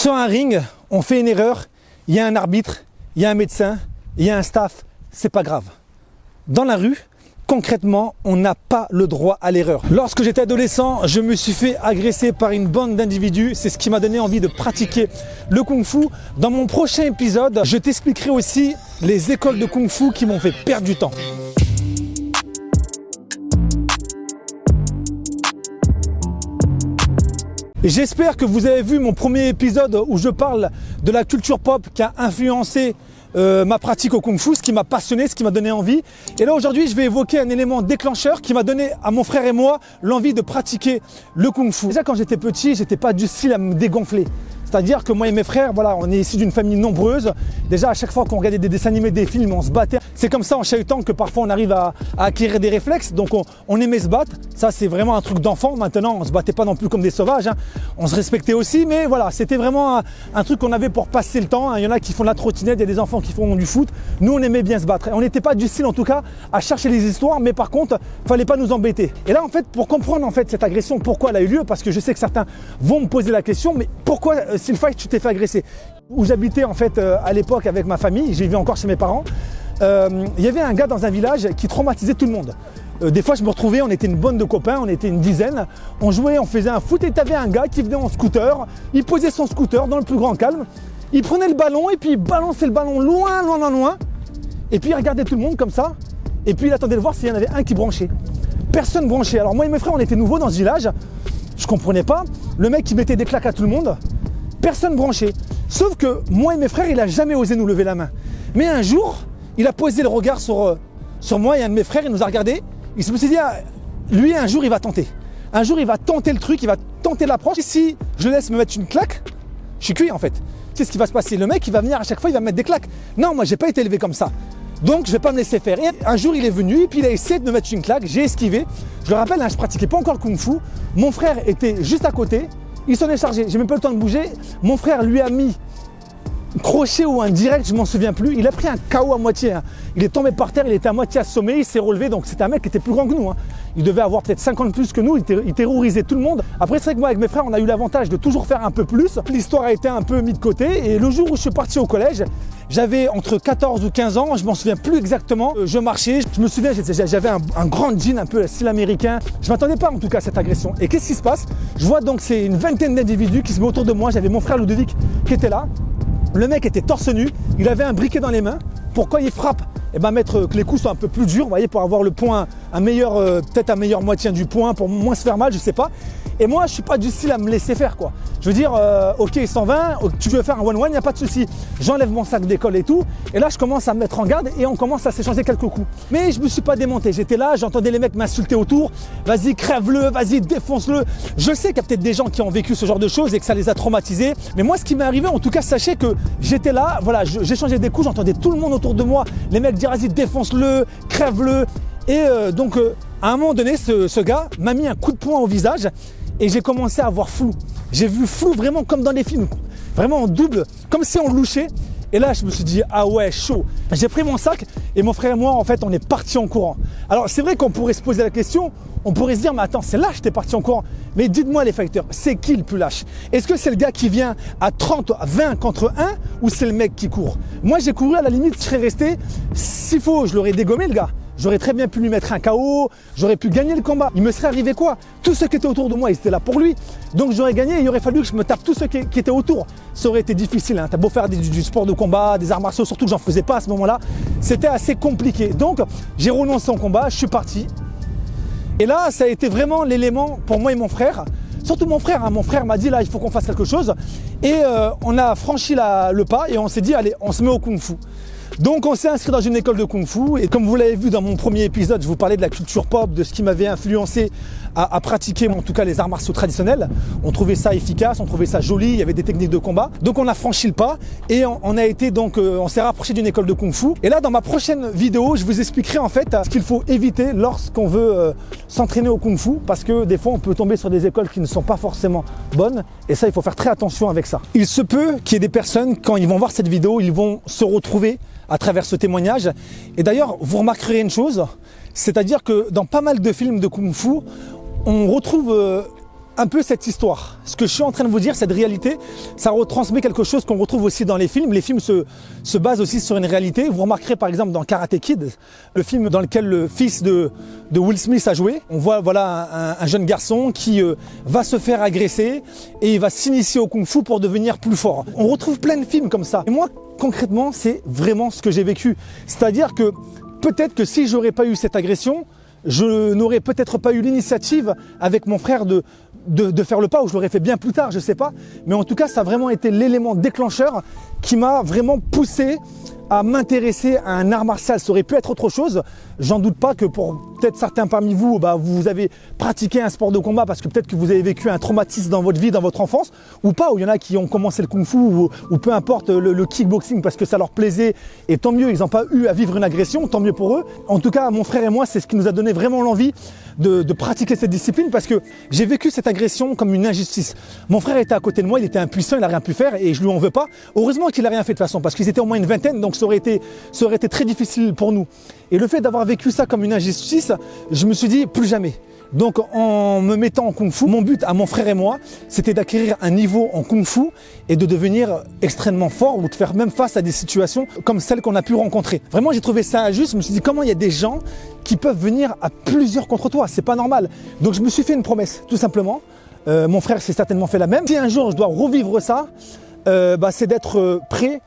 Sur un ring, on fait une erreur, il y a un arbitre, il y a un médecin, il y a un staff, c'est pas grave. Dans la rue, concrètement, on n'a pas le droit à l'erreur. Lorsque j'étais adolescent, je me suis fait agresser par une bande d'individus. C'est ce qui m'a donné envie de pratiquer le kung-fu. Dans mon prochain épisode, je t'expliquerai aussi les écoles de kung-fu qui m'ont fait perdre du temps. J'espère que vous avez vu mon premier épisode où je parle de la culture pop qui a influencé ma pratique au kung-fu, ce qui m'a passionné, ce qui m'a donné envie. Et là aujourd'hui, je vais évoquer un élément déclencheur qui m'a donné à mon frère et moi l'envie de pratiquer le kung-fu. Déjà quand j'étais petit, j'étais pas du style à me dégonfler. C'est-à-dire que moi et mes frères, voilà, on est issus d'une famille nombreuse. Déjà, à chaque fois qu'on regardait des dessins animés, des films, on se battait. C'est comme ça en chahutant que parfois on arrive à acquérir des réflexes. Donc on aimait se battre. Ça, c'est vraiment un truc d'enfant. Maintenant, on se battait pas non plus comme des sauvages. On se respectait aussi, mais voilà, c'était vraiment un truc qu'on avait pour passer le temps. Il y en a qui font de la trottinette, il y a des enfants qui font du foot. Nous, on aimait bien se battre. Et on n'était pas du style, en tout cas, à chercher les histoires, mais par contre, fallait pas nous embêter. Et là, en fait, pour comprendre en fait cette agression, pourquoi elle a eu lieu, parce que je sais que certains vont me poser la question, mais pourquoi Sylphight, tu t'es fait agresser? Où j'habitais en fait à l'époque avec ma famille, j'y vivais encore chez mes parents. Il y avait un gars dans un village qui traumatisait tout le monde. Des fois je me retrouvais, on était une bande de copains, on était une dizaine, on jouait, on faisait un foot et tu avais un gars qui venait en scooter, il posait son scooter dans le plus grand calme, il prenait le ballon et puis il balançait le ballon loin, et puis il regardait tout le monde comme ça, et puis il attendait de voir s'il y en avait un qui branchait. Personne branchait. Alors moi et mes frères, on était nouveaux dans ce village, je comprenais pas, le mec qui mettait des claques à tout le monde, personne branchait. Sauf que moi et mes frères, il n'a jamais osé nous lever la main. Mais un jour, il a posé le regard sur moi et un de mes frères, il nous a regardé. Il se dit, ah, lui un jour il va tenter. Un jour il va tenter le truc, il va tenter l'approche. Et si je le laisse me mettre une claque, je suis cuit en fait. Tu sais ce qui va se passer, le mec il va venir à chaque fois, il va me mettre des claques. Non, moi j'ai pas été élevé comme ça. Donc je vais pas me laisser faire. Et un jour il est venu et puis il a essayé de me mettre une claque, j'ai esquivé. Je le rappelle, je pratiquais pas encore le kung-fu. Mon frère était juste à côté. Il s'en est chargé, j'ai même pas eu le temps de bouger. Mon frère lui a mis crochet ou un direct, je m'en souviens plus. Il a pris un KO à moitié. Il est tombé par terre, il était à moitié assommé, il s'est relevé. Donc c'était un mec qui était plus grand que nous. Il devait avoir peut-être 50 plus que nous, il terrorisait tout le monde. Après c'est vrai que moi avec mes frères, on a eu l'avantage de toujours faire un peu plus. L'histoire a été un peu mise de côté. Et le jour où je suis parti au collège, j'avais entre 14 ou 15 ans, je m'en souviens plus exactement. Je marchais, je me souviens, j'avais un grand jean un peu style américain. Je m'attendais pas en tout cas à cette agression. Et qu'est-ce qui se passe? Je vois donc c'est une vingtaine d'individus qui se mettent autour de moi. J'avais mon frère Ludovic qui était là. Le mec était torse nu, il avait un briquet dans les mains. Pourquoi il frappe? Eh ben mettre que les coups soient un peu plus durs, vous voyez, pour avoir le point, peut-être un meilleur moitié du point, pour moins se faire mal, je sais pas. Et moi, je suis pas du style à me laisser faire, quoi. Je veux dire, ok, 120, tu veux faire un one-one, il n'y a pas de souci. J'enlève mon sac d'école et tout. Et là, je commence à me mettre en garde et on commence à s'échanger quelques coups. Mais je me suis pas démonté. J'étais là, j'entendais les mecs m'insulter autour. Vas-y, crève-le, vas-y, défonce-le. Je sais qu'il y a peut-être des gens qui ont vécu ce genre de choses et que ça les a traumatisés. Mais moi, ce qui m'est arrivé, en tout cas, sachez que j'étais là, voilà, j'échangeais des coups, j'entendais tout le monde autour de moi. Les mecs dire, vas-y, défonce-le, crève-le. Et donc, à un moment donné, ce gars m'a mis un coup de poing au visage. Et j'ai commencé à voir flou. J'ai vu flou vraiment comme dans les films, vraiment en double, comme si on louchait. Et là, je me suis dit, ah ouais, chaud. J'ai pris mon sac et mon frère et moi, en fait, on est partis en courant. Alors, c'est vrai qu'on pourrait se poser la question, on pourrait se dire, mais attends, c'est lâche, t'es parti en courant. Mais dites-moi les fighters, c'est qui le plus lâche? Est-ce que c'est le gars qui vient à 30, 20 contre 1 ou c'est le mec qui court? Moi, j'ai couru, à la limite, je serais resté. S'il faut, je l'aurais dégommé, le gars. J'aurais très bien pu lui mettre un KO, j'aurais pu gagner le combat. Il me serait arrivé quoi? Tous ceux qui étaient autour de moi, ils étaient là pour lui. Donc j'aurais gagné et il aurait fallu que je me tape tous ceux qui étaient autour. Ça aurait été difficile. T'as beau faire du sport de combat, des arts martiaux, surtout que j'en faisais pas à ce moment-là. C'était assez compliqué. Donc j'ai renoncé au combat, je suis parti. Et là, ça a été vraiment l'élément pour moi et mon frère. Surtout mon frère. Mon frère m'a dit là, il faut qu'on fasse quelque chose. Et on a franchi le pas et on s'est dit, allez, on se met au kung-fu. Donc on s'est inscrit dans une école de kung-fu et comme vous l'avez vu dans mon premier épisode, je vous parlais de la culture pop, de ce qui m'avait influencé à pratiquer en tout cas les arts martiaux traditionnels. On trouvait ça efficace, on trouvait ça joli, il y avait des techniques de combat. Donc on a franchi le pas et on s'est rapproché d'une école de kung-fu. Et là dans ma prochaine vidéo, je vous expliquerai en fait ce qu'il faut éviter lorsqu'on veut s'entraîner au kung-fu parce que des fois on peut tomber sur des écoles qui ne sont pas forcément bonnes et ça il faut faire très attention avec ça. Il se peut qu'il y ait des personnes quand ils vont voir cette vidéo, ils vont se retrouver à travers ce témoignage. Et d'ailleurs, vous remarquerez une chose, c'est-à-dire que dans pas mal de films de kung-fu, on retrouve un peu cette histoire. Ce que je suis en train de vous dire, cette réalité, ça retransmet quelque chose qu'on retrouve aussi dans les films. Les films se basent aussi sur une réalité. Vous remarquerez par exemple dans Karate Kid, le film dans lequel le fils de Will Smith a joué. On voit voilà un jeune garçon qui va se faire agresser et il va s'initier au kung-fu pour devenir plus fort. On retrouve plein de films comme ça. Et moi, concrètement, c'est vraiment ce que j'ai vécu. C'est-à-dire que peut-être que si j'aurais pas eu cette agression, je n'aurais peut-être pas eu l'initiative avec mon frère de faire le pas, ou je l'aurais fait bien plus tard, je ne sais pas. Mais en tout cas, ça a vraiment été l'élément déclencheur qui m'a vraiment poussé à m'intéresser à un art martial. Ça aurait pu être autre chose. J'en doute pas que pour peut-être certains parmi vous, vous avez pratiqué un sport de combat parce que peut-être que vous avez vécu un traumatisme dans votre vie, dans votre enfance, ou pas, ou il y en a qui ont commencé le kung-fu ou peu importe le kickboxing parce que ça leur plaisait, et tant mieux, ils n'ont pas eu à vivre une agression, tant mieux pour eux. En tout cas, mon frère et moi, c'est ce qui nous a donné vraiment l'envie de pratiquer cette discipline parce que j'ai vécu cette agression comme une injustice. Mon frère était à côté de moi, il était impuissant, il n'a rien pu faire et je lui en veux pas. Heureusement qu'il n'a rien fait de toute façon parce qu'ils étaient au moins une vingtaine, donc ça aurait été très difficile pour nous. Et le fait d'avoir vécu ça comme une injustice, je me suis dit plus jamais. Donc en me mettant en kung-fu, mon but à mon frère et moi, c'était d'acquérir un niveau en kung-fu et de devenir extrêmement fort ou de faire même face à des situations comme celles qu'on a pu rencontrer. Vraiment, j'ai trouvé ça injuste. Je me suis dit comment il y a des gens qui peuvent venir à plusieurs contre toi, c'est pas normal. Donc je me suis fait une promesse, tout simplement. Mon frère s'est certainement fait la même. Si un jour je dois revivre ça, c'est d'être prêt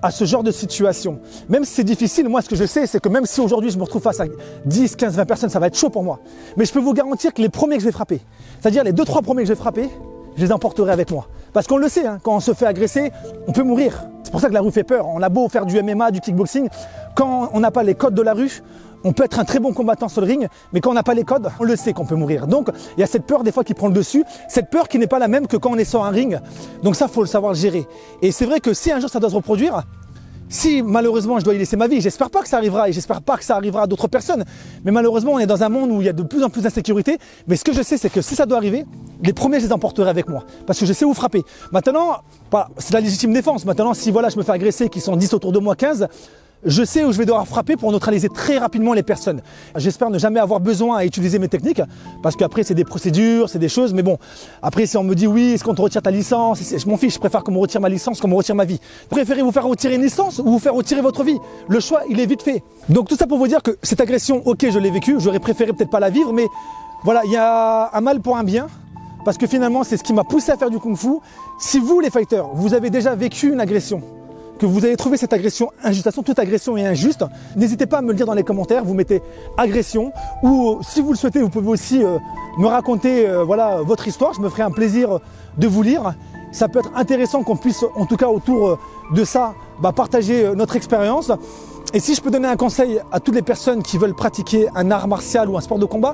à ce genre de situation. Même si c'est difficile, moi ce que je sais, c'est que même si aujourd'hui je me retrouve face à 10, 15, 20 personnes, ça va être chaud pour moi. Mais je peux vous garantir que les premiers que je vais frapper, c'est-à-dire les 2-3 premiers que je vais frapper, je les emporterai avec moi. Parce qu'on le sait, hein, quand on se fait agresser, on peut mourir. C'est pour ça que la rue fait peur. On a beau faire du MMA, du kickboxing, quand on n'a pas les codes de la rue, on peut être un très bon combattant sur le ring, mais quand on n'a pas les codes, on le sait qu'on peut mourir. Donc, il y a cette peur des fois qui prend le dessus, cette peur qui n'est pas la même que quand on est sur un ring. Donc ça, il faut le savoir le gérer. Et c'est vrai que si un jour ça doit se reproduire, si malheureusement je dois y laisser ma vie, j'espère pas que ça arrivera et j'espère pas que ça arrivera à d'autres personnes. Mais malheureusement, on est dans un monde où il y a de plus en plus d'insécurité. Mais ce que je sais, c'est que si ça doit arriver, les premiers, je les emporterai avec moi. Parce que je sais où frapper. Maintenant, c'est la légitime défense. Maintenant, si voilà, je me fais agresser, qu'ils sont 10 autour de moi, 15, je sais où je vais devoir frapper pour neutraliser très rapidement les personnes. J'espère ne jamais avoir besoin à utiliser mes techniques, parce qu'après c'est des procédures, c'est des choses, mais bon, après si on me dit oui, est-ce qu'on te retire ta licence, je m'en fiche, je préfère qu'on me retire ma licence, qu'on me retire ma vie. Préférez vous faire retirer une licence ou vous faire retirer votre vie? Le choix, il est vite fait. Donc tout ça pour vous dire que cette agression, ok, je l'ai vécue, j'aurais préféré peut-être pas la vivre, mais voilà, il y a un mal pour un bien. Parce que finalement, c'est ce qui m'a poussé à faire du kung-fu. Si vous, les fighters, vous avez déjà vécu une agression, que vous avez trouvé cette agression injuste, de toute façon, toute agression est injuste, n'hésitez pas à me le dire dans les commentaires, vous mettez agression, ou si vous le souhaitez, vous pouvez aussi me raconter voilà, votre histoire, je me ferai un plaisir de vous lire. Ça peut être intéressant qu'on puisse, en tout cas autour de ça, partager notre expérience. Et si je peux donner un conseil à toutes les personnes qui veulent pratiquer un art martial ou un sport de combat,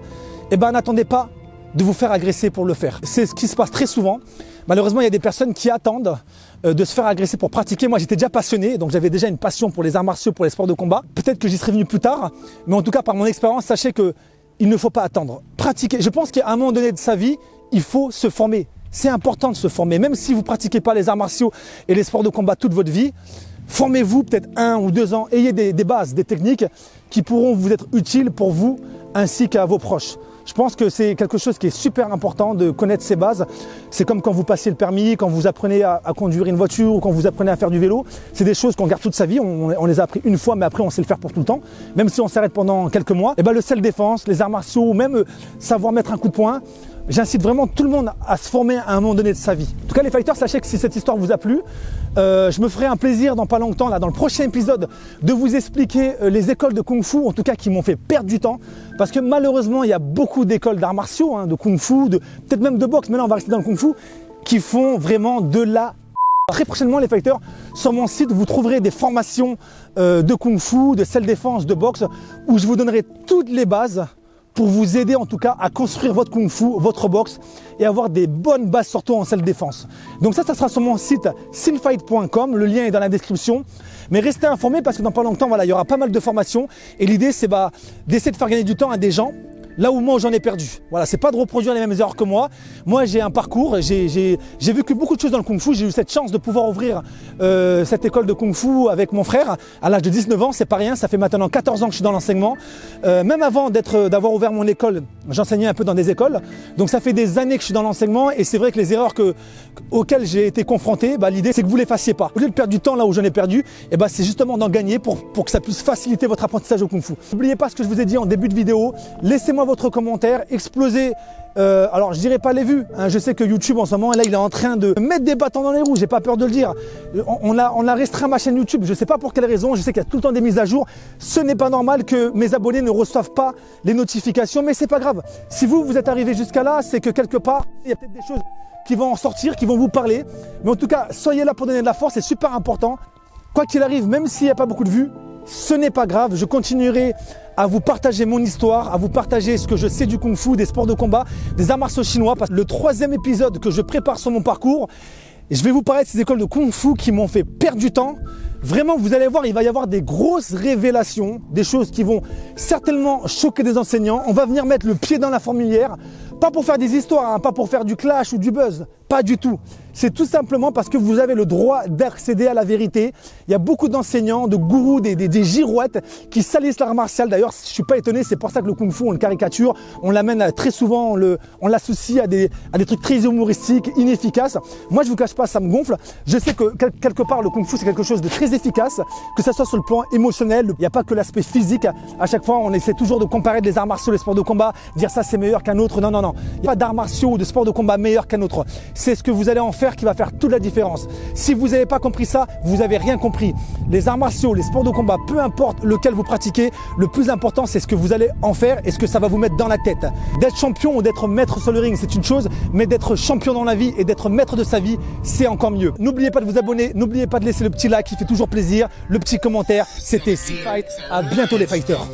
n'attendez pas de vous faire agresser pour le faire. C'est ce qui se passe très souvent. Malheureusement, il y a des personnes qui attendent de se faire agresser pour pratiquer. Moi, j'étais déjà passionné, donc j'avais déjà une passion pour les arts martiaux, pour les sports de combat. Peut-être que j'y serais venu plus tard, mais en tout cas, par mon expérience, sachez qu'il ne faut pas attendre. Pratiquer. Je pense qu'à un moment donné de sa vie, il faut se former. C'est important de se former. Même si vous ne pratiquez pas les arts martiaux et les sports de combat toute votre vie, formez-vous peut-être 1 ou 2 ans. Ayez des bases, des techniques qui pourront vous être utiles pour vous ainsi qu'à vos proches. Je pense que c'est quelque chose qui est super important de connaître ces bases. C'est comme quand vous passez le permis, quand vous apprenez à conduire une voiture ou quand vous apprenez à faire du vélo. C'est des choses qu'on garde toute sa vie. On les a appris une fois, mais après on sait le faire pour tout le temps. Même si on s'arrête pendant quelques mois. Et le self-défense, les arts martiaux, ou même savoir mettre un coup de poing. J'incite vraiment tout le monde à se former à un moment donné de sa vie. En tout cas les fighters, sachez que si cette histoire vous a plu, je me ferai un plaisir dans pas longtemps, là, dans le prochain épisode, de vous expliquer les écoles de Kung Fu, en tout cas qui m'ont fait perdre du temps. Parce que malheureusement, il y a beaucoup d'écoles d'arts martiaux, de Kung Fu, peut-être même de boxe, mais là on va rester dans le Kung Fu, qui font vraiment de la... Très prochainement les fighters, sur mon site, vous trouverez des formations de Kung Fu, de self-défense, de boxe, où je vous donnerai toutes les bases pour vous aider en tout cas à construire votre Kung Fu, votre boxe et avoir des bonnes bases surtout en self-défense. Donc ça sera sur mon site sinfight.com, le lien est dans la description. Mais restez informés parce que dans pas longtemps, voilà, il y aura pas mal de formations et l'idée c'est d'essayer de faire gagner du temps à des gens là où moi j'en ai perdu. Voilà, c'est pas de reproduire les mêmes erreurs que moi. Moi j'ai un parcours, j'ai vécu beaucoup de choses dans le Kung Fu. J'ai eu cette chance de pouvoir ouvrir cette école de Kung Fu avec mon frère à l'âge de 19 ans. C'est pas rien, ça fait maintenant 14 ans que je suis dans l'enseignement. Même avant d'avoir ouvert mon école, j'enseignais un peu dans des écoles. Donc ça fait des années que je suis dans l'enseignement et c'est vrai que les erreurs auxquelles j'ai été confronté, l'idée c'est que vous les fassiez pas. Au lieu de perdre du temps là où j'en ai perdu, c'est justement d'en gagner pour que ça puisse faciliter votre apprentissage au Kung Fu. N'oubliez pas ce que je vous ai dit en début de vidéo. Laissez-moi votre commentaire, explosez. Alors je dirais pas les vues, hein. Je sais que YouTube en ce moment là il est en train de mettre des bâtons dans les roues, j'ai pas peur de le dire. On a restreint ma chaîne YouTube, je sais pas pour quelle raison, je sais qu'il y a tout le temps des mises à jour. Ce n'est pas normal que mes abonnés ne reçoivent pas les notifications, mais c'est pas grave. Si vous êtes arrivé jusqu'à là, c'est que quelque part il y a peut-être des choses qui vont en sortir, qui vont vous parler. Mais en tout cas, soyez là pour donner de la force, c'est super important. Quoi qu'il arrive, même s'il n'y a pas beaucoup de vues, ce n'est pas grave, je continuerai à vous partager mon histoire, à vous partager ce que je sais du Kung Fu, des sports de combat, des arts martiaux chinois. Parce que le 3e épisode que je prépare sur mon parcours, je vais vous parler de ces écoles de Kung Fu qui m'ont fait perdre du temps. Vraiment, vous allez voir, il va y avoir des grosses révélations, des choses qui vont certainement choquer des enseignants. On va venir mettre le pied dans la fourmilière, pas pour faire des histoires, hein, pas pour faire du clash ou du buzz, pas du tout. C'est tout simplement parce que vous avez le droit d'accéder à la vérité. Il y a beaucoup d'enseignants, de gourous, des girouettes qui salissent l'art martial. D'ailleurs, je ne suis pas étonné, c'est pour ça que le Kung Fu, on le caricature, on l'amène très souvent, on l'associe à des trucs très humoristiques, inefficaces. Moi, je ne vous cache pas, ça me gonfle. Je sais que quelque part, le Kung Fu, c'est quelque chose de très efficace, que ce soit sur le plan émotionnel. Il n'y a pas que l'aspect physique. À chaque fois, on essaie toujours de comparer les arts martiaux, les sports de combat, dire ça c'est meilleur qu'un autre. Non, non, non. Il n'y a pas d'arts martiaux ou de sports de combat meilleur qu'un autre. C'est ce que vous allez en faire qui va faire toute la différence. Si vous n'avez pas compris ça, vous n'avez rien compris. Les arts martiaux, les sports de combat, peu importe lequel vous pratiquez, le plus important c'est ce que vous allez en faire et ce que ça va vous mettre dans la tête. D'être champion ou d'être maître sur le ring, c'est une chose, mais d'être champion dans la vie et d'être maître de sa vie, c'est encore mieux. N'oubliez pas de vous abonner, n'oubliez pas de laisser le petit like qui fait toujours plaisir, le petit commentaire. C'était C-Fight, à bientôt les fighters.